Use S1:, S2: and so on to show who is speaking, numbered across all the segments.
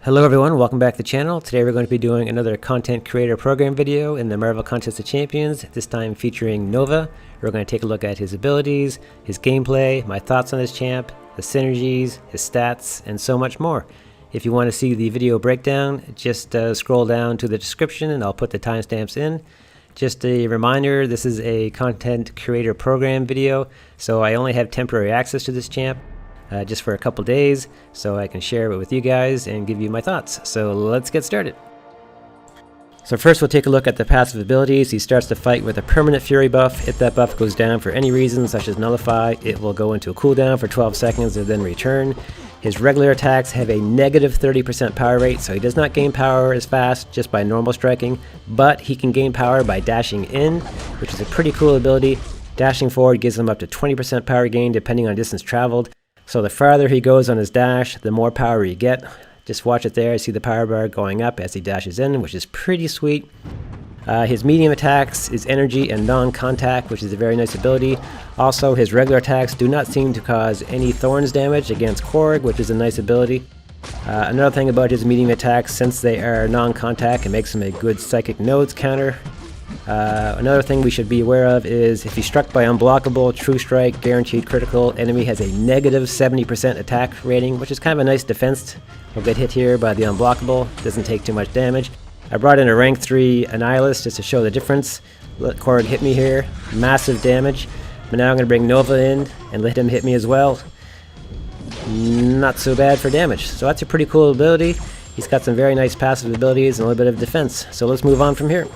S1: Hello everyone, welcome back to the channel. Today we're going to be doing another content creator program video in the Marvel Contest of Champions, this time featuring Nova. We're going to take a look at his abilities, his gameplay, my thoughts on this champ, the synergies, his stats, and so much more. If you want to see the video breakdown, just scroll down to the description and I'll put the timestamps in. Just a reminder, this is a content creator program video, so I only have temporary access to this champ. Just for a couple days, so I can share it with you guys and give you my thoughts. So let's get started. So first we'll take a look at the passive abilities. He starts the fight with a permanent fury buff. If that buff goes down for any reason, such as nullify, it will go into a cooldown for 12 seconds and then return. His regular attacks have a negative 30% power rate, so he does not gain power as fast just by normal striking, but he can gain power by dashing in, which is a pretty cool ability. Dashing forward gives him up to 20% power gain depending on distance traveled. So the farther he goes on his dash, the more power you get. Just watch it there. See the power bar going up as he dashes in, which is pretty sweet. His medium attacks is energy and non-contact, which is a very nice ability. Also, his regular attacks do not seem to cause any thorns damage against Korg, which is a nice ability. Another thing about his medium attacks, since they are non-contact, it makes him a good psychic nodes counter. Another thing we should be aware of is if he's struck by Unblockable, True Strike, Guaranteed Critical, enemy has a negative 70% attack rating, which is kind of a nice defense. We'll get hit here by the Unblockable, doesn't take too much damage. I brought in a rank 3 Annihilus just to show the difference. Let Korg hit me here, massive damage. But now I'm going to bring Nova in and let him hit me as well. Not so bad for damage. So that's a pretty cool ability. He's got some very nice passive abilities and a little bit of defense. So let's move on from here.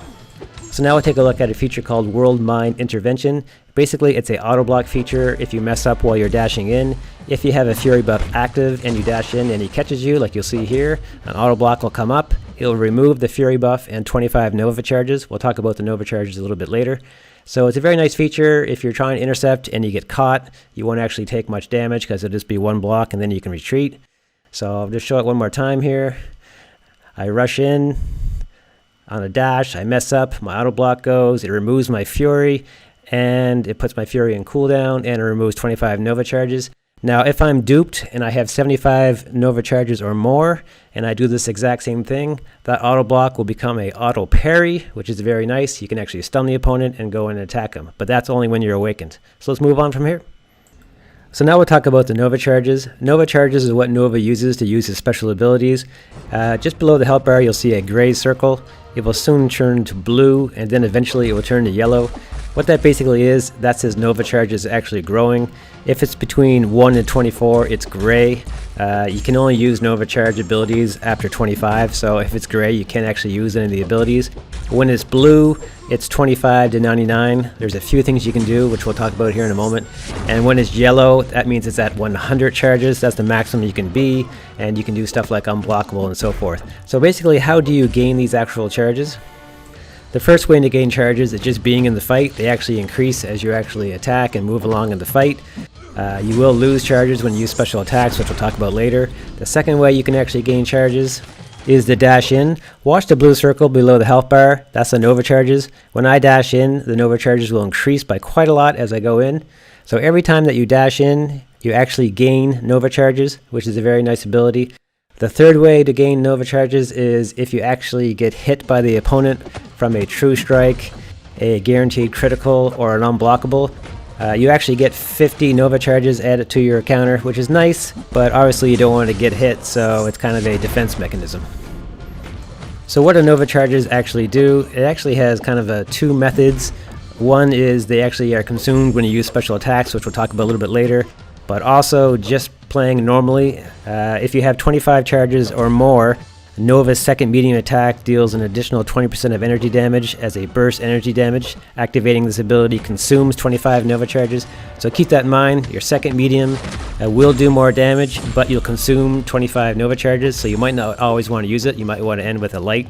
S1: So now we'll take a look at a feature called Worldmind Intervention. Basically, it's a auto block feature if you mess up while you're dashing in. If you have a Fury buff active and you dash in and he catches you, like you'll see here, an auto block will come up. It'll remove the Fury buff and 25 Nova charges. We'll talk about the Nova charges a little bit later. So it's a very nice feature. If you're trying to intercept and you get caught, you won't actually take much damage because it'll just be one block and then you can retreat. So I'll just show it one more time here. I rush in. On a dash, I mess up, my auto block goes, it removes my Fury, and it puts my Fury in cooldown, and it removes 25 Nova charges. Now, if I'm duped and I have 75 Nova charges or more, and I do this exact same thing, that auto block will become a auto parry, which is very nice. You can actually stun the opponent and go in and attack him, but that's only when you're awakened. So let's move on from here. So now we'll talk about the Nova charges. Nova charges is what Nova uses to use his special abilities. Just below the health bar, you'll see a gray circle. It will soon turn to blue, and then eventually it will turn to yellow. What that basically is, that's his Nova charges actually growing. If it's between 1 and 24, it's gray. You can only use Nova charge abilities after 25, so if it's gray, you can't actually use any of the abilities. When it's blue, it's 25 to 99. There's a few things you can do, which we'll talk about here in a moment. And when it's yellow, that means it's at 100 charges. That's the maximum you can be, and you can do stuff like Unblockable and so forth. So basically, how do you gain these actual charges? The first way to gain charges is just being in the fight. They actually increase as you actually attack and move along in the fight. You will lose charges when you use special attacks, which we'll talk about later. The second way you can actually gain charges is the dash in. Watch the blue circle below the health bar. That's the Nova charges. When I dash in, the Nova charges will increase by quite a lot as I go in. So every time that you dash in, you actually gain Nova charges, which is a very nice ability. The third way to gain Nova charges is if you actually get hit by the opponent from a True Strike, a Guaranteed Critical, or an Unblockable. You actually get 50 Nova charges added to your counter, which is nice, but obviously you don't want to get hit, so it's kind of a defense mechanism. So what do Nova charges actually do? It actually has kind of two methods. One is they actually are consumed when you use special attacks, which we'll talk about a little bit later, but also just playing normally. If you have 25 charges or more, Nova's second medium attack deals an additional 20% of energy damage as a burst energy damage. Activating this ability consumes 25 Nova charges. So keep that in mind. Your second medium will do more damage, but you'll consume 25 Nova charges, so you might not always want to use it. You might want to end with a light.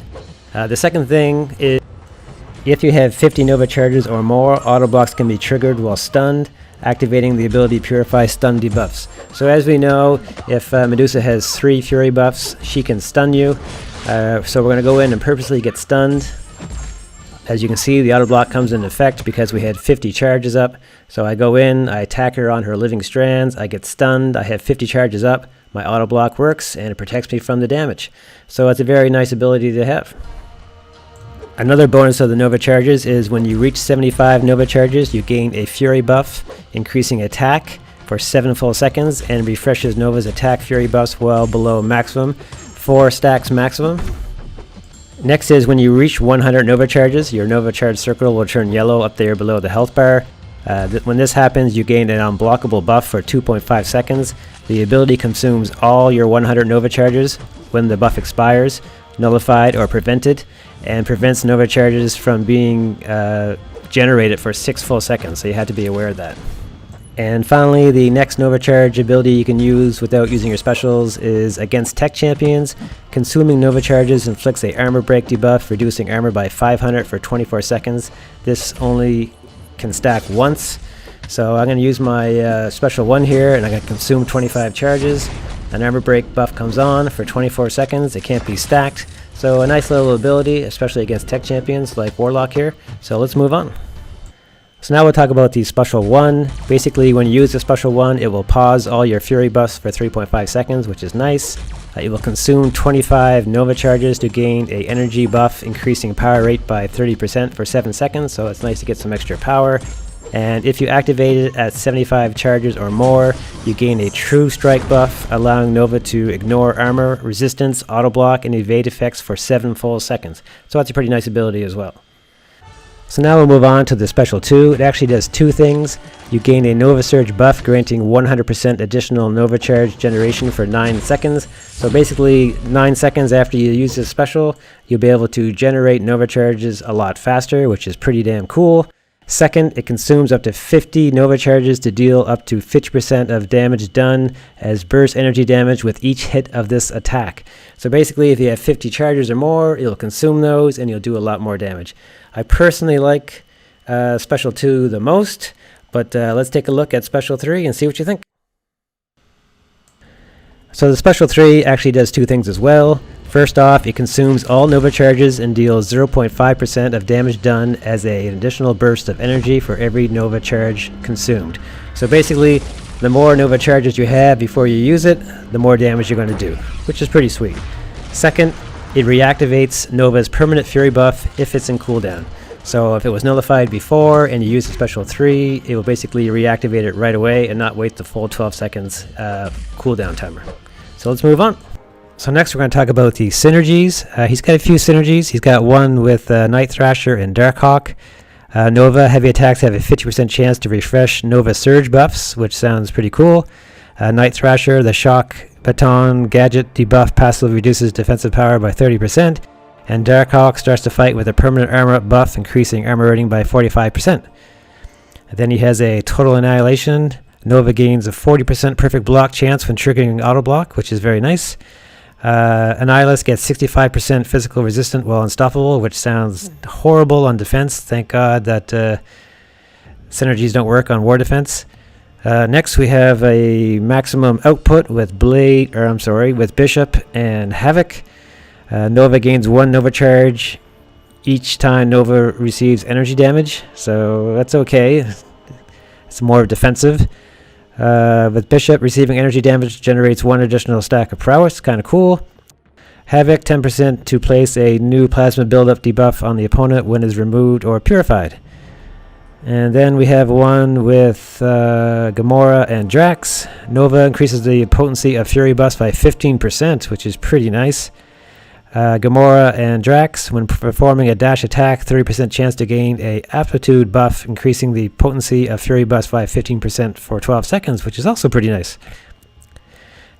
S1: The second thing is if you have 50 Nova charges or more, auto blocks can be triggered while stunned, activating the ability to purify stun debuffs. So as we know, if Medusa has 3 Fury buffs, she can stun you. So we're going to go in and purposely get stunned. As you can see, the auto block comes into effect because we had 50 charges up. So I go in, I attack her on her living strands, I get stunned, I have 50 charges up, my auto block works and it protects me from the damage. So it's a very nice ability to have. Another bonus of the Nova charges is when you reach 75 Nova charges, you gain a Fury buff, increasing attack for 7 full seconds, and refreshes Nova's attack Fury buffs well below maximum, 4 stacks maximum. Next is when you reach 100 Nova charges, your Nova charge circle will turn yellow up there below the health bar. When this happens, you gain an unblockable buff for 2.5 seconds. The ability consumes all your 100 Nova charges when the buff expires, nullified or prevented, and prevents Nova charges from being generated for 6 full seconds, so you have to be aware of that. And finally, the next Nova charge ability you can use without using your specials is against tech champions. Consuming Nova charges inflicts a armor break debuff, reducing armor by 500 for 24 seconds. This only can stack once, so I'm going to use my special one here, and I'm going to consume 25 charges. An armor break buff comes on for 24 seconds. It can't be stacked, so a nice little ability, especially against tech champions like Warlock here. So let's move on. So now we'll talk about the special one. Basically, when you use the special one, it will pause all your Fury buffs for 3.5 seconds, which is nice. It will consume 25 Nova charges to gain a energy buff, increasing power rate by 30% for 7 seconds, so it's nice to get some extra power. And if you activate it at 75 charges or more, you gain a true strike buff, allowing Nova to ignore armor, resistance, auto block, and evade effects for 7 full seconds. So that's a pretty nice ability as well. So now we'll move on to the special 2. It actually does 2 things. You gain a Nova Surge buff, granting 100% additional Nova Charge generation for 9 seconds. So basically, 9 seconds after you use this special, you'll be able to generate Nova Charges a lot faster, which is pretty damn cool. Second, it consumes up to 50 Nova Charges to deal up to 50% of damage done as burst energy damage with each hit of this attack. So basically, if you have 50 charges or more, it'll consume those and you'll do a lot more damage. I personally like Special 2 the most, but let's take a look at Special 3 and see what you think. So the Special 3 actually does 2 things as well. First off, it consumes all Nova charges and deals 0.5% of damage done as an additional burst of energy for every Nova charge consumed. So basically, the more Nova charges you have before you use it, the more damage you're going to do, which is pretty sweet. Second, it reactivates Nova's permanent Fury buff if it's in cooldown. So if it was nullified before and you use the Special 3, it will basically reactivate it right away and not wait the full 12 seconds cooldown timer. So let's move on. So next we're going to talk about the Synergies. He's got a few Synergies. He's got one with Night Thrasher and Darkhawk. Nova heavy attacks have a 50% chance to refresh Nova Surge buffs, which sounds pretty cool. Night Thrasher, the Shock Baton Gadget debuff passively reduces defensive power by 30%. And Darkhawk starts to fight with a permanent armor up buff, increasing armor rating by 45%. And then he has a Total Annihilation. Nova gains a 40% perfect block chance when triggering auto block, which is very nice. Annihilus gets 65% physical resistant while unstoppable, which sounds horrible on defense. Thank God that Synergies don't work on war defense. Next we have a maximum output with with Bishop and Havoc. Nova gains 1 Nova charge each time Nova receives energy damage, so that's okay. It's more defensive. With Bishop, receiving energy damage generates 1 additional stack of prowess, kind of cool. Havoc, 10% to place a new plasma buildup debuff on the opponent when is removed or purified. And then we have one with Gamora and Drax. Nova increases the potency of Fury buffs by 15%, which is pretty nice. Gamora and Drax, when performing a dash attack, 30% chance to gain a aptitude buff, increasing the potency of Fury buffs by 15% for 12 seconds, which is also pretty nice.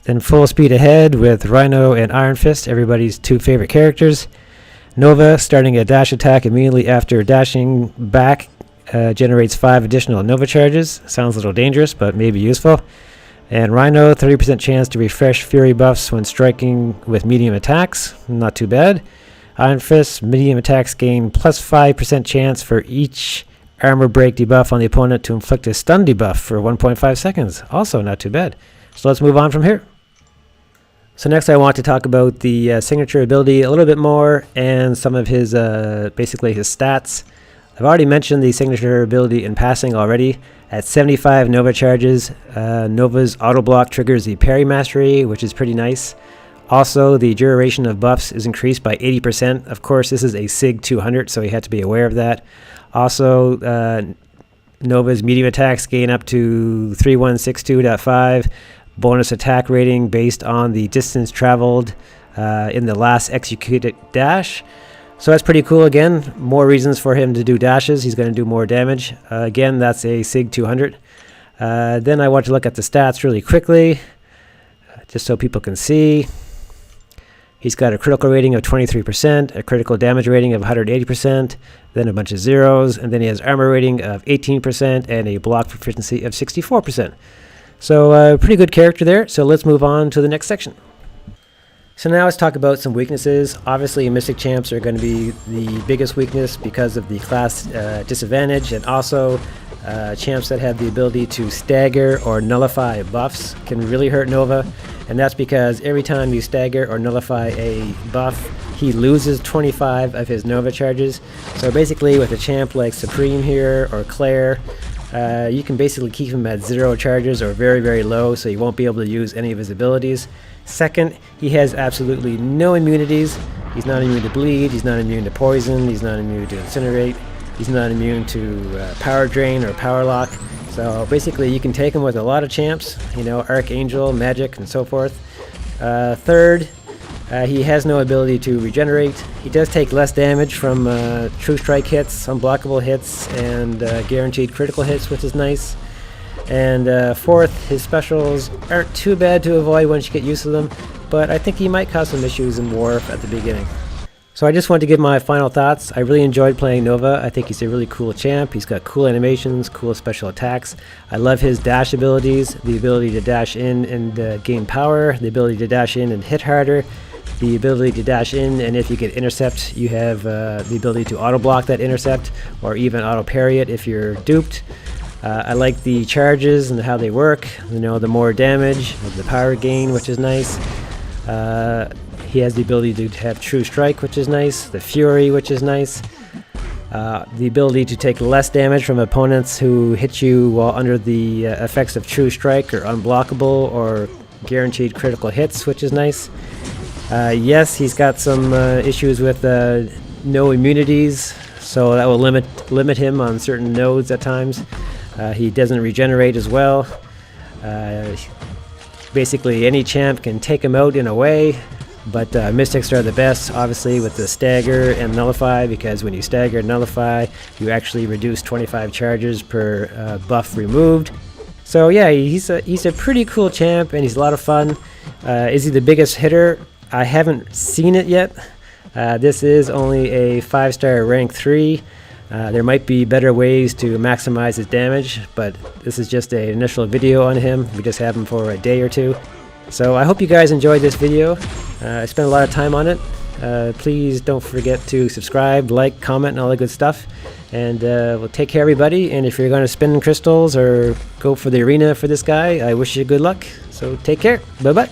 S1: Then full speed ahead with Rhino and Iron Fist, everybody's 2 favorite characters. Nova, starting a dash attack immediately after dashing back, generates 5 additional Nova charges. Sounds a little dangerous, but maybe useful. And Rhino, 30% chance to refresh Fury buffs when striking with medium attacks. Not too bad. Iron Fist, medium attacks gain plus 5% chance for each armor break debuff on the opponent to inflict a stun debuff for 1.5 seconds. Also not too bad. So let's move on from here. So next I want to talk about the signature ability a little bit more and some of his, basically his stats. I've already mentioned the signature ability in passing already. At 75 Nova charges, Nova's auto block triggers the parry mastery, which is pretty nice. Also, the duration of buffs is increased by 80%. Of course, this is a SIG 200, so you have to be aware of that. Also, Nova's medium attacks gain up to 3162.5 bonus attack rating based on the distance traveled in the last executed dash. So that's pretty cool. Again, more reasons for him to do dashes. He's going to do more damage. Again, that's a SIG 200. Then I want to look at the stats really quickly, just so people can see. He's got a critical rating of 23%, a critical damage rating of 180%, then a bunch of zeros, and then he has armor rating of 18% and a block proficiency of 64%. So pretty good character there. So let's move on to the next section. So now let's talk about some weaknesses. Obviously, Mystic Champs are going to be the biggest weakness because of the class disadvantage, and also champs that have the ability to stagger or nullify buffs can really hurt Nova, and that's because every time you stagger or nullify a buff, he loses 25 of his Nova charges. So basically with a champ like Supreme here or Claire, you can basically keep him at 0 charges or very, very low, so you won't be able to use any of his abilities. Second, he has absolutely no immunities. He's not immune to bleed, he's not immune to poison, he's not immune to incinerate, he's not immune to power drain or power lock. So basically you can take him with a lot of champs, you know, Archangel, Magic, and so forth. Third, he has no ability to regenerate. He does take less damage from True Strike hits, Unblockable hits, and guaranteed critical hits, which is nice. And fourth, his specials aren't too bad to avoid once you get used to them, but I think he might cause some issues in War at the beginning. So I just wanted to give my final thoughts. I really enjoyed playing Nova. I think he's a really cool champ. He's got cool animations, cool special attacks. I love his dash abilities, the ability to dash in and gain power, the ability to dash in and hit harder, the ability to dash in, and if you get intercept, you have the ability to auto block that intercept or even auto parry it if you're duped. I like the charges and how they work. You know, the more damage, the power gain, which is nice. He has the ability to have True Strike, which is nice. The Fury, which is nice. The ability to take less damage from opponents who hit you while under the effects of True Strike or Unblockable or guaranteed critical hits, which is nice. Yes, he's got some issues with no immunities, so that will limit him on certain nodes at times. He doesn't regenerate as well. Basically any champ can take him out in a way, but Mystics are the best, obviously, with the stagger and nullify, because when you stagger and nullify, you actually reduce 25 charges per buff removed. So yeah, he's a pretty cool champ, and he's a lot of fun. Is he the biggest hitter? I haven't seen it yet. This is only a 5-star rank 3. There might be better ways to maximize his damage, but this is just an initial video on him. We just have him for a day or two. So I hope you guys enjoyed this video. I spent a lot of time on it. Please don't forget to subscribe, like, comment, and all that good stuff. And we'll take care, everybody. And if you're going to spin crystals or go for the arena for this guy, I wish you good luck. So take care. Bye-bye.